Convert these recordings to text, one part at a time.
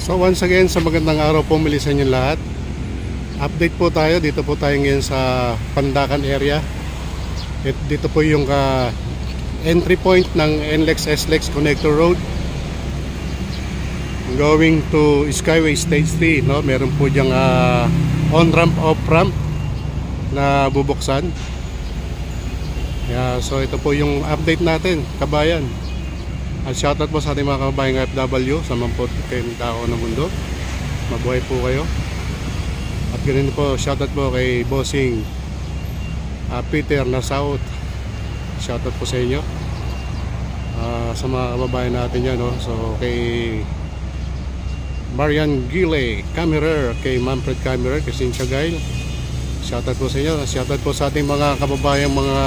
So once again, sa magandang araw po muli sa inyo lahat. Update po tayo, dito po tayo ngayon sa Pandacan area. Dito po yung entry point ng NLEX SLEX Connector Road going to Skyway Stage 3, no? Meron po diyang on-ramp, off-ramp na bubuksan. So ito po yung update natin, kabayan. At shoutout po sa ating mga kabayang FW sa mampot kayong dako ng mundo. Mabuhay po kayo. At ganun po, shoutout po kay Bossing Peter na South. Shoutout po sa inyo, sa mga kababayan natin yan, no? So kay Marian Gile Camerer, kay Manfred Camerer, kay Cynthia Gail, shoutout po sa inyo. Shoutout po sa ating mga kababayang mga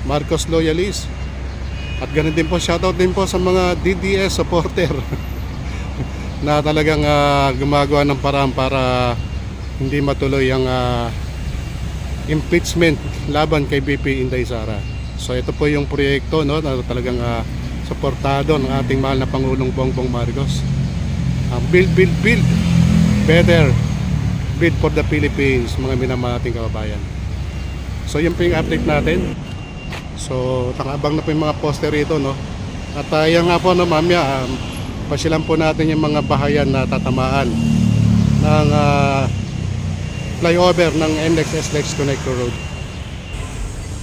Marcos loyalists. At ganun din po, shoutout din po sa mga DDS supporter na talagang gumagawa ng paraan para hindi matuloy ang impeachment laban kay BP Inday Sara. So ito po yung proyekto, no, na talagang suportado ng ating mahal na Pangulong Bongbong Marcos. Build better, build for the Philippines, mga minamahal nating kababayan. So yun po yung update natin. So takabang na po yung mga poster rito, no. At yan nga po, no, mamaya pasyalan po natin yung mga bahayan na tatamaan ng flyover ng NLEX SLEX Connector Road.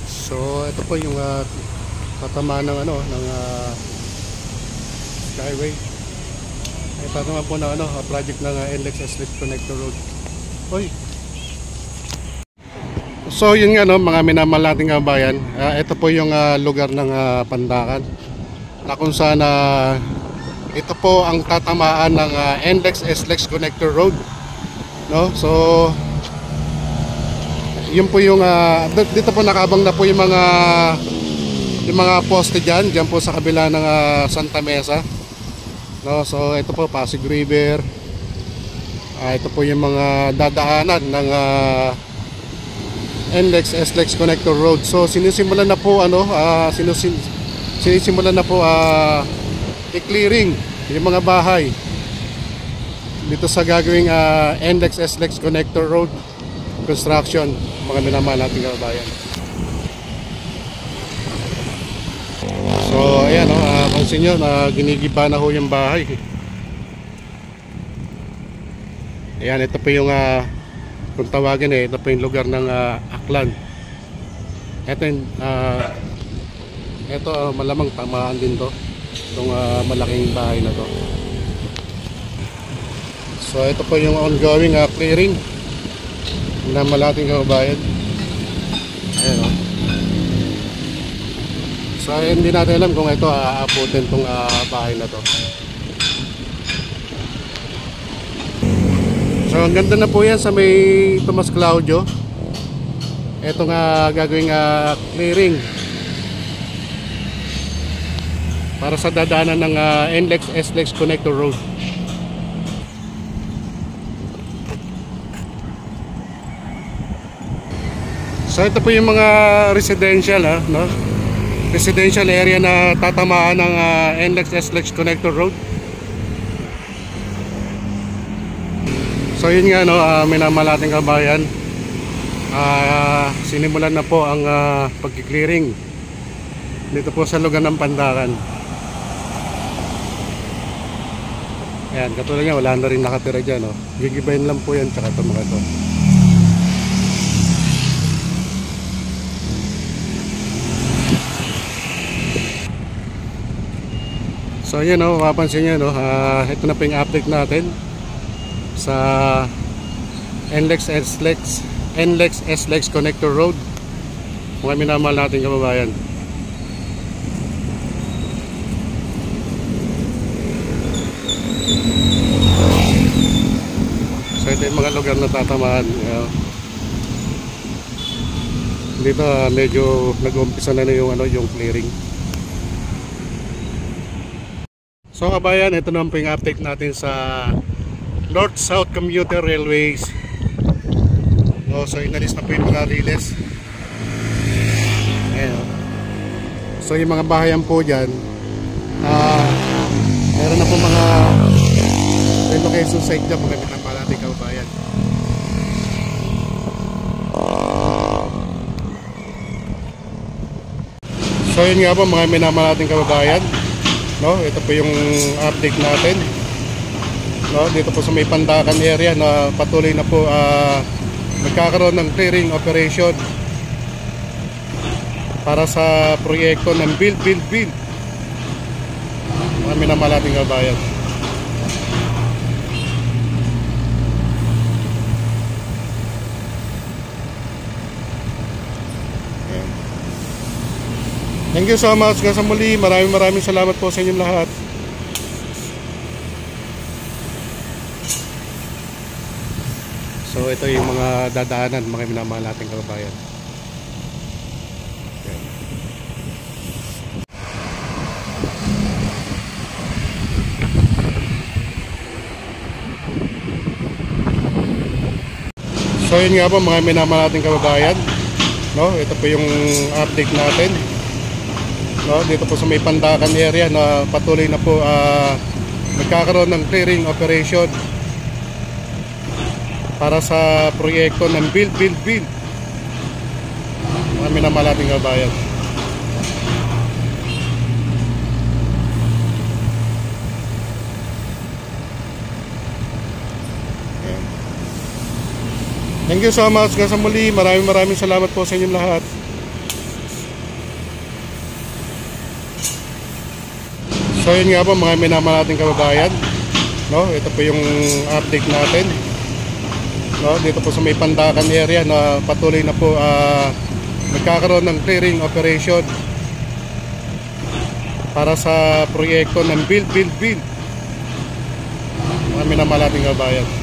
So ito po yung tatamaan ng ng Skyway. Ito naman po na project ng NLEX SLEX Connector Road. Oy. So yun nga, no, mga minamahal nating kabayan, ito po yung lugar ng Pandacan na kung saan ito po ang tatamaan ng NLEX SLEX Connector Road, no? So yun po yung dito po nakabang na po yung mga poste diyan po sa kabila ng Santa Mesa, no? So ito po Pasig River. Ito po yung mga dadaanan ng NLEX SLEX Connector Road. So sinisimulan na po sinisimulan na po i-clearing yung mga bahay dito sa gagawing NLEX SLEX Connector Road construction, mga minamahal nating kabayan. So ayan, pansin nyo na ginigiba na ho yung bahay. Ayan, ito po yung kung tawagin, ito po yung lugar ng Aklan. Ito yung malamang tamaan din to, itong malaking bahay na to. So ito po yung ongoing clearing na malaking kabayan. Ayan, so hindi natin alam kung ito aabutin tong bahay na to. So ang ganda na po yan sa may Tomas Claudio. Ito nga gagawing clearing para sa dadaanan ng NLEX SLEX Connector Road. So ito po yung mga residential, no? Residential area na tatamaan ng NLEX SLEX Connector Road. So yun nga, no, minamahal nating kabayan, sinimulan na po ang pag-clearing dito po sa lugar ng Pandacan. Ayan, katulad nga, wala na rin nakatira dyan, no? Gigibayin lang po yan, tsaka ito mga ito. So yun, no, mapapansin nyo, no, ito na po yung update natin sa NLEX SLEX Connector Road, mga minamahal nating kababayan. So ito yung mga lugar na tatamaan. Dito medyo nag-umpisa na yung yung clearing. So kabayan, ito naman po yung update natin sa North-South Commuter Railways. So inalis na po yung mga riles. Ayan. So yung mga bahayan po dyan, meron na po mga yung location site niya, mga minamahal nating kababayan. So yun nga po mga minamahal nating kababayan, no? Ito po yung update natin, no? Dito po sa may Pandakan area na patuloy na po nagkakaroon ng clearing operation para sa proyekto ng build. Mga minamahal nating kababayan. Thank you so much sa muli. Maraming salamat po sa inyong lahat. So ito yung mga dadaanan, mga minamahal nating kababayan. So yun nga po mga minamahal nating kababayan, no? Ito po yung update natin, no? Dito po sa may Pandakan area na patuloy na po nagkakaroon ng clearing operation para sa proyekto ng build. Mga minamahal nating kababayan. Thank you so much sa muli. Maraming salamat po sa inyong lahat. So yun nga po mga minamahal nating kababayan, no? Ito po yung update natin, no? Dito po sa may Pandakan area na patuloy na po nagkakaroon ng clearing operation para sa proyekto ng build. Mga minamahal nating kababayan.